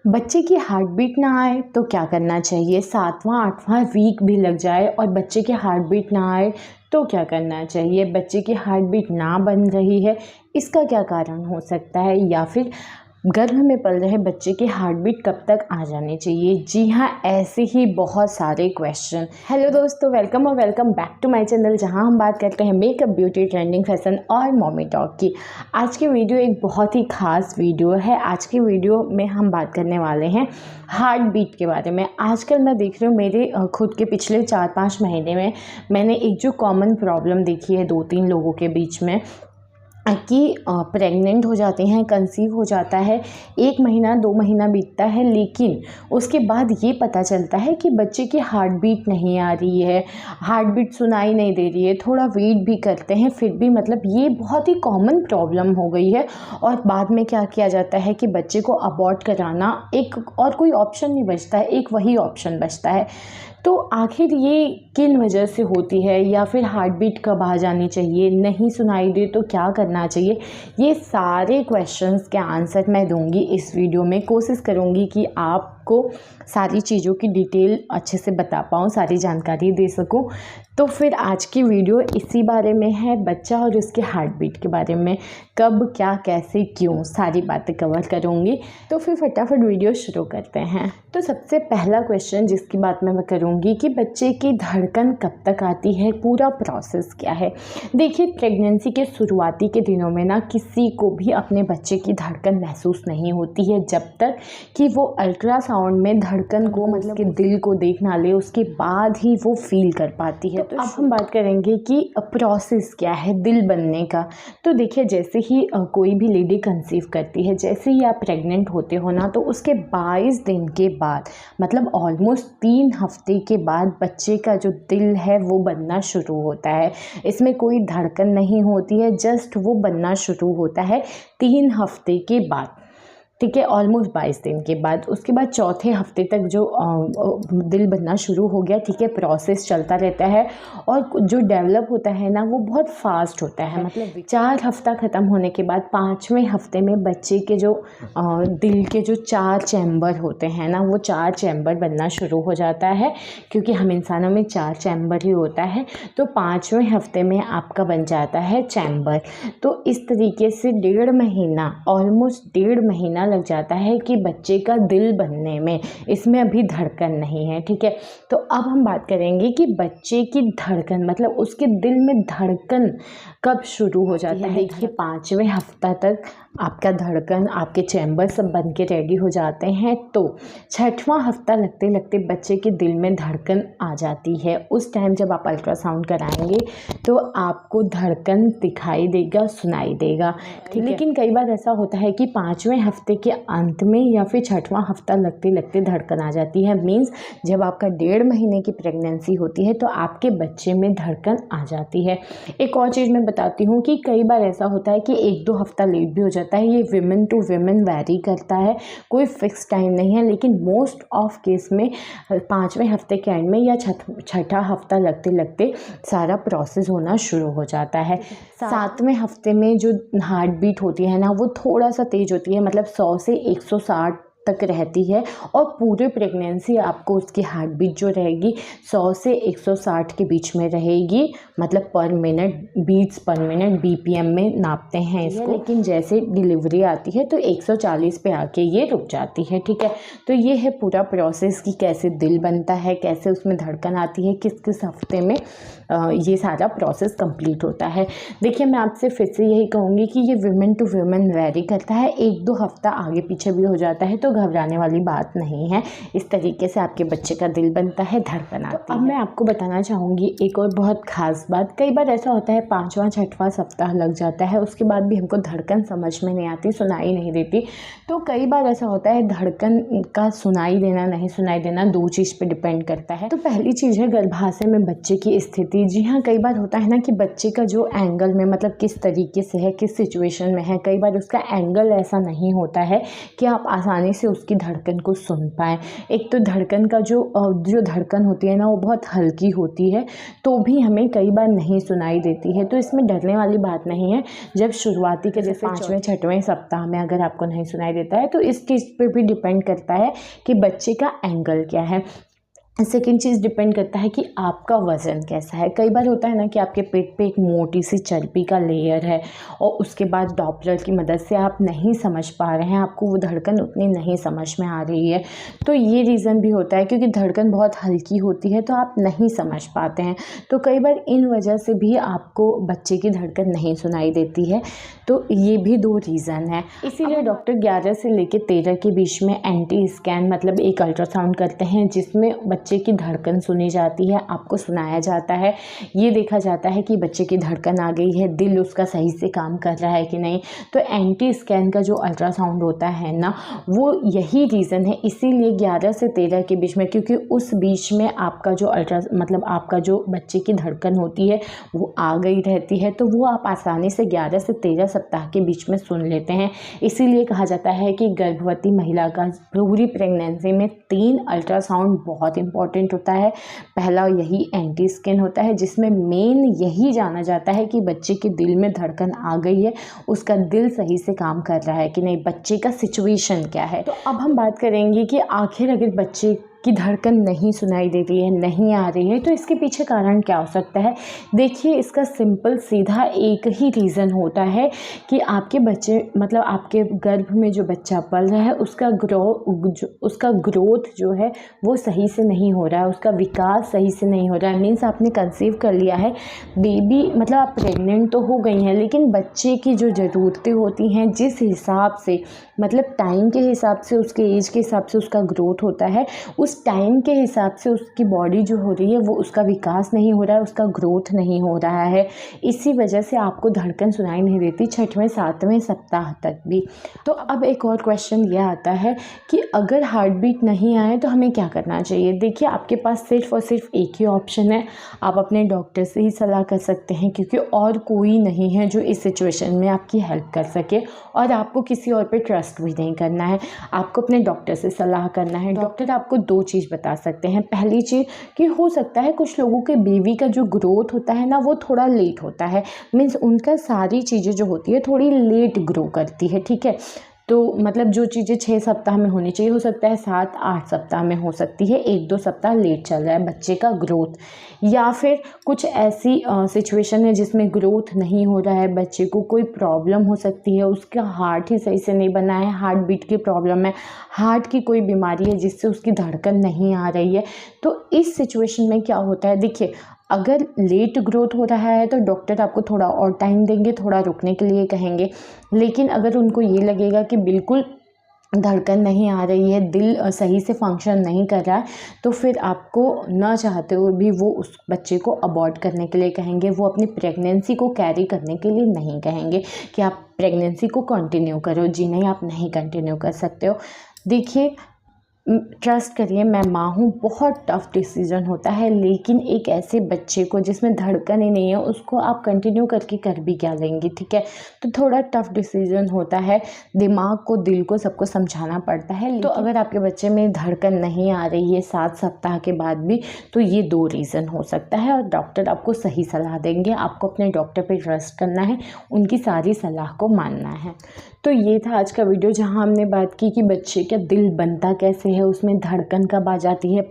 बच्चे की heart beat ना आए तो क्या करना चाहिए? 7वां 8वां वीक भी लग जाए और बच्चे की हार्ट बीट ना आए तो क्या करना चाहिए? बच्चे की हार्ट बीट ना बन रही है, इसका क्या कारण हो सकता है? या फिर गर्भ में पल रहे बच्चे की हार्ट बीट कब तक आ जानी चाहिए? जी हाँ, ऐसे ही बहुत सारे क्वेश्चन। हेलो दोस्तों, welcome back to my channel, जहां हम बात करते हैं मेकअप, ब्यूटी, ट्रेंडिंग, फैशन और मॉमी टॉक की। आज की वीडियो एक बहुत ही खास वीडियो है। आज की वीडियो में हम बात करने वाले हैं हार्ट बीट के बारे में। आजकल मैं देख रही हूँ मेरे खुद के पिछले 4-5 महीने में मैंने एक जो कॉमन प्रॉब्लम देखी है 2-3 लोगों के बीच में कि प्रेग्नेंट हो जाते हैं, कंसीव हो जाता है, 1 महीना 2 महीना बीतता है, लेकिन उसके बाद ये पता चलता है कि बच्चे की हार्ट बीट नहीं आ रही है, हार्ट बीट सुनाई नहीं दे रही है। थोड़ा वेट भी करते हैं फिर भी मतलब ये बहुत ही कॉमन प्रॉब्लम हो गई है। और बाद में क्या किया जाता है कि बच्चे को अबॉर्ट कराना, एक और कोई ऑप्शन नहीं बचता है, एक वही ऑप्शन बचता है। तो आखिर ये किन वजह से होती है, या फिर हार्ट बीट कब आ जानी चाहिए, नहीं सुनाई दे तो क्या करना चाहिए? ये सारे क्वेश्चंस के आंसर मैं दूंगी इस वीडियो में। कोशिश करूंगी कि आपको सारी चीज़ों की डिटेल अच्छे से बता पाऊँ, सारी जानकारी दे सकूं। तो फिर आज की वीडियो इसी बारे में है, बच्चा और उसके हार्ट बीट के बारे में। कब, क्या, कैसे, क्यों, सारी बातें कवर करूँगी। तो फिर फटाफट वीडियो शुरू करते हैं। तो सबसे पहला क्वेश्चन जिसकी बात मैं करूँगी कि बच्चे की धड़कन कब तक आती है, पूरा प्रोसेस क्या है। देखिए, प्रेगनेंसी के शुरुआती के दिनों में ना किसी को भी अपने बच्चे की धड़कन महसूस नहीं होती है जब तक कि वो अल्ट्रासाउंड में धड़कन को मतलब कि दिल को देख ना ले, उसके बाद ही वो फील कर पाती है। तो अब हम बात करेंगे कि प्रोसेस क्या है दिल बनने का। तो देखिए, जैसे ही कोई भी लेडी कंसीव करती है, जैसे ही आप प्रेग्नेंट होते हो ना, तो उसके 22 दिन के बाद मतलब ऑलमोस्ट 3 हफ्ते के बाद बच्चे का जो दिल है वो बनना शुरू होता है। इसमें कोई धड़कन नहीं होती है, जस्ट वो बनना शुरू होता है 3 हफ्ते के बाद, ठीक है, ऑलमोस्ट 22 दिन के बाद। उसके बाद चौथे हफ्ते तक जो दिल बनना शुरू हो गया, ठीक है, प्रोसेस चलता रहता है। और जो डेवलप होता है ना वो बहुत फास्ट होता है। मतलब 4 हफ्ता ख़त्म होने के बाद 5वें हफ्ते में बच्चे के जो दिल के जो 4 चैम्बर होते हैं ना, वो 4 चैम्बर बनना शुरू हो जाता है, क्योंकि हम इंसानों में 4 चैम्बर ही होता है। तो 5वें हफ्ते में आपका बन जाता है चैम्बर। तो इस तरीके से 1.5 महीना, ऑलमोस्ट 1.5 महीना लग जाता है कि बच्चे का दिल बनने में। इसमें अभी धड़कन नहीं है, ठीक है। तो अब हम बात करेंगे कि बच्चे की धड़कन मतलब उसके दिल में धड़कन कब शुरू हो जाता है। देखिए, 5वें हफ्ता तक आपका धड़कन, आपके चैम्बर सब बन के रेडी हो जाते हैं। तो 6वां हफ्ता लगते लगते बच्चे के दिल में धड़कन आ जाती है। उस टाइम जब आप अल्ट्रासाउंड कराएंगे तो आपको धड़कन दिखाई देगा, सुनाई देगा, ठीक है। लेकिन कई बार ऐसा होता है कि 5वें हफ्ते के अंत में या फिर 6वां हफ्ता लगते लगते धड़कन आ जाती है। मीन्स जब आपका 1.5 महीने की प्रेगनेंसी होती है तो आपके बच्चे में धड़कन आ जाती है। एक और चीज़ मैं बताती हूँ कि कई बार ऐसा होता है कि 1-2 हफ्ता लेट भी हो जाता है। ये विमेन टू विमेन वैरी करता है, कोई फिक्स टाइम नहीं है। लेकिन मोस्ट ऑफ केस में 5वें हफ्ते के एंड में या 6ठा हफ्ता लगते लगते सारा प्रोसेस होना शुरू हो जाता है। 7वें हफ्ते में जो हार्ट बीट होती है ना वो थोड़ा सा तेज़ होती है, मतलब 100 से 160 तक रहती है। और पूरे प्रेगनेंसी आपको उसकी हार्ट बीट जो रहेगी 100 से 160 के बीच में रहेगी, मतलब per minute, beats per minute BPM में नापते हैं इसको। लेकिन जैसे डिलीवरी आती है तो 140 पे आके ये रुक जाती है, ठीक है। तो ये है पूरा प्रोसेस कि कैसे दिल बनता है, कैसे उसमें धड़कन आती है, किस किस हफ्ते में ये सारा प्रोसेस कंप्लीट होता है। देखिए, मैं आपसे फिर से यही कहूँगी कि ये विमेन टू विमेन वैरी करता है, 1-2 हफ्ता आगे पीछे भी हो जाता है तो घबराने वाली बात नहीं है। इस तरीके से आपके बच्चे का दिल बनता है, धड़कन आती है। तो अब मैं आपको बताना चाहूँगी एक और बहुत ख़ास बात। कई बार ऐसा होता है 5वां 6वां सप्ताह लग जाता है, उसके बाद भी हमको धड़कन समझ में नहीं आती, सुनाई नहीं देती। तो कई बार ऐसा होता है धड़कन का सुनाई देना नहीं सुनाई देना 2 चीज़ पे डिपेंड करता है। तो पहली चीज़ है गर्भाशय में बच्चे की स्थिति देती। जी हाँ, कई बार होता है ना कि बच्चे का जो एंगल में मतलब किस तरीके से है, किस सिचुएशन में है, कई बार उसका एंगल ऐसा नहीं होता है कि आप आसानी से उसकी धड़कन को सुन पाएँ। एक तो धड़कन का जो धड़कन होती है ना, वो बहुत हल्की होती है, तो भी हमें कई बार नहीं सुनाई देती है। तो इसमें डरने वाली बात नहीं है। जब शुरुआती के जैसे 5वें 6वें सप्ताह में अगर आपको नहीं सुनाई देता है, तो इस चीज़ पे भी डिपेंड करता है कि बच्चे का एंगल क्या है। सेकेंड चीज़ डिपेंड करता है कि आपका वज़न कैसा है। कई बार होता है ना कि आपके पेट पे एक मोटी सी चर्बी का लेयर है और उसके बाद डॉपलर की मदद से आप नहीं समझ पा रहे हैं, आपको वो धड़कन उतनी नहीं समझ में आ रही है। तो ये रीज़न भी होता है क्योंकि धड़कन बहुत हल्की होती है, तो आप नहीं समझ पाते हैं। तो कई बार इन वजह से भी आपको बच्चे की धड़कन नहीं सुनाई देती है। तो ये भी 2 रीज़न है। इसीलिए डॉक्टर 11 से लेकर 13 के बीच में एंटी स्कैन मतलब एक अल्ट्रासाउंड करते हैं, जिसमें बच्चे की धड़कन सुनी जाती है, आपको सुनाया जाता है। ये देखा जाता है कि बच्चे की धड़कन आ गई है, दिल उसका सही से काम कर रहा है कि नहीं। तो एंटी स्कैन का जो अल्ट्रासाउंड होता है ना, वो यही रीज़न है। इसीलिए 11 से 13 के बीच में, क्योंकि उस बीच में आपका जो आपका जो बच्चे की धड़कन होती है वो आ गई रहती है, तो वो आप आसानी से 11 से 13 सप्ताह के बीच में सुन लेते हैं। इसीलिए कहा जाता है कि गर्भवती महिला का पूरी प्रेगनेंसी में 3 अल्ट्रासाउंड बहुत इंपॉर्टेंट होता है। पहला यही एंटी स्कैन होता है, जिसमें मेन यही जाना जाता है कि बच्चे के दिल में धड़कन आ गई है, उसका दिल सही से काम कर रहा है कि नहीं, बच्चे का सिचुएशन क्या है। तो अब हम बात करेंगे कि आखिर अगर बच्चे की धड़कन नहीं सुनाई दे रही है, नहीं आ रही है, तो इसके पीछे कारण क्या हो सकता है। देखिए, इसका सिंपल सीधा एक ही रीज़न होता है कि आपके बच्चे मतलब आपके गर्भ में जो बच्चा पल रहा है उसका ग्रोथ जो है वो सही से नहीं हो रहा है, उसका विकास सही से नहीं हो रहा है। मीन्स आपने कंसीव कर लिया है, बेबी मतलब आप प्रेग्नेंट तो हो गई हैं, लेकिन बच्चे की जो ज़रूरतें होती हैं, जिस हिसाब से मतलब टाइम के हिसाब से, उसके एज के हिसाब से उसका ग्रोथ होता है, उस टाइम के हिसाब से उसकी बॉडी जो हो रही है वो उसका विकास नहीं हो रहा है, उसका ग्रोथ नहीं हो रहा है। इसी वजह से आपको धड़कन सुनाई नहीं देती 6वें 7वें सप्ताह तक भी। तो अब एक और क्वेश्चन ये आता है कि अगर हार्ट बीट नहीं आए तो हमें क्या करना चाहिए। देखिए, आपके पास सिर्फ़ और सिर्फ एक ही ऑप्शन है, आप अपने डॉक्टर से ही सलाह कर सकते हैं, क्योंकि और कोई नहीं है जो इस सिचुएशन में आपकी हेल्प कर सके, और आपको किसी और पे ट्रस्ट भी नहीं करना है, आपको अपने डॉक्टर से सलाह करना है। डॉक्टर आपको 2 चीज़ बता सकते हैं। पहली चीज़ कि हो सकता है कुछ लोगों के बेबी का जो ग्रोथ होता है ना वो थोड़ा लेट होता है, मीन्स उनका सारी चीज़ें जो होती है थोड़ी लेट ग्रो करती है, ठीक है। तो मतलब जो चीज़ें 6 सप्ताह में होनी चाहिए, हो सकता है 7-8 सप्ताह में हो सकती है, 1-2 सप्ताह लेट चल रहा है बच्चे का ग्रोथ। या फिर कुछ ऐसी सिचुएशन है जिसमें ग्रोथ नहीं हो रहा है, बच्चे को कोई प्रॉब्लम हो सकती है, उसका हार्ट ही सही से नहीं बना है, हार्ट बीट की प्रॉब्लम है, हार्ट की कोई बीमारी है जिससे उसकी धड़कन नहीं आ रही है। तो इस सिचुएशन में क्या होता है, देखिए, अगर लेट ग्रोथ हो रहा है तो डॉक्टर आपको थोड़ा और टाइम देंगे, थोड़ा रुकने के लिए कहेंगे। लेकिन अगर उनको ये लगेगा कि बिल्कुल धड़कन नहीं आ रही है, दिल सही से फंक्शन नहीं कर रहा है, तो फिर आपको ना चाहते हुए भी वो उस बच्चे को अबॉर्ट करने के लिए कहेंगे। वो अपनी प्रेगनेंसी को कैरी करने के लिए नहीं कहेंगे कि आप प्रेगनेंसी को कंटिन्यू करो। जी नहीं, आप नहीं कंटिन्यू कर सकते हो। देखिए, ट्रस्ट करिए, मैं माँ हूँ, बहुत टफ़ डिसीज़न होता है, लेकिन एक ऐसे बच्चे को जिसमें धड़कन ही नहीं है उसको आप कंटिन्यू करके कर भी क्या लेंगी, ठीक है। तो थोड़ा टफ़ डिसीज़न होता है, दिमाग को, दिल को, सबको समझाना पड़ता है। तो अगर आपके बच्चे में धड़कन नहीं आ रही है 7 सप्ताह के बाद भी, तो ये 2 रीज़न हो सकता है और डॉक्टर आपको सही सलाह देंगे। आपको अपने डॉक्टर पे ट्रस्ट करना है, उनकी सारी सलाह को मानना है। तो ये था आज का वीडियो, जहाँ हमने बात की कि बच्चे का दिल बनता कैसे है, उसमें धड़कन कब आ जाती है।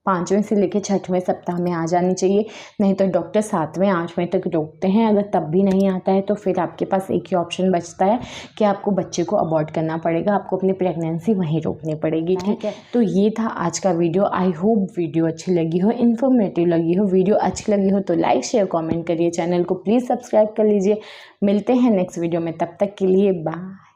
5वें से लेकर 6वें सप्ताह में आ जानी चाहिए, नहीं तो डॉक्टर 7वें 8वें तक रोकते हैं। अगर तब भी नहीं आता है तो फिर आपके पास एक ही ऑप्शन बचता है कि आपको बच्चे को अबॉर्ट करना पड़ेगा, आपको अपनी प्रेगनेंसी वहीं रोकनी पड़ेगी, ठीक है। तो ये था आज का वीडियो। आई होप वीडियो अच्छी लगी हो, इन्फॉर्मेटिव लगी हो। वीडियो अच्छी लगी हो तो लाइक शेयर कॉमेंट करिए, चैनल को प्लीज़ सब्सक्राइब कर लीजिए। मिलते हैं नेक्स्ट वीडियो में, तब तक के लिए बाय।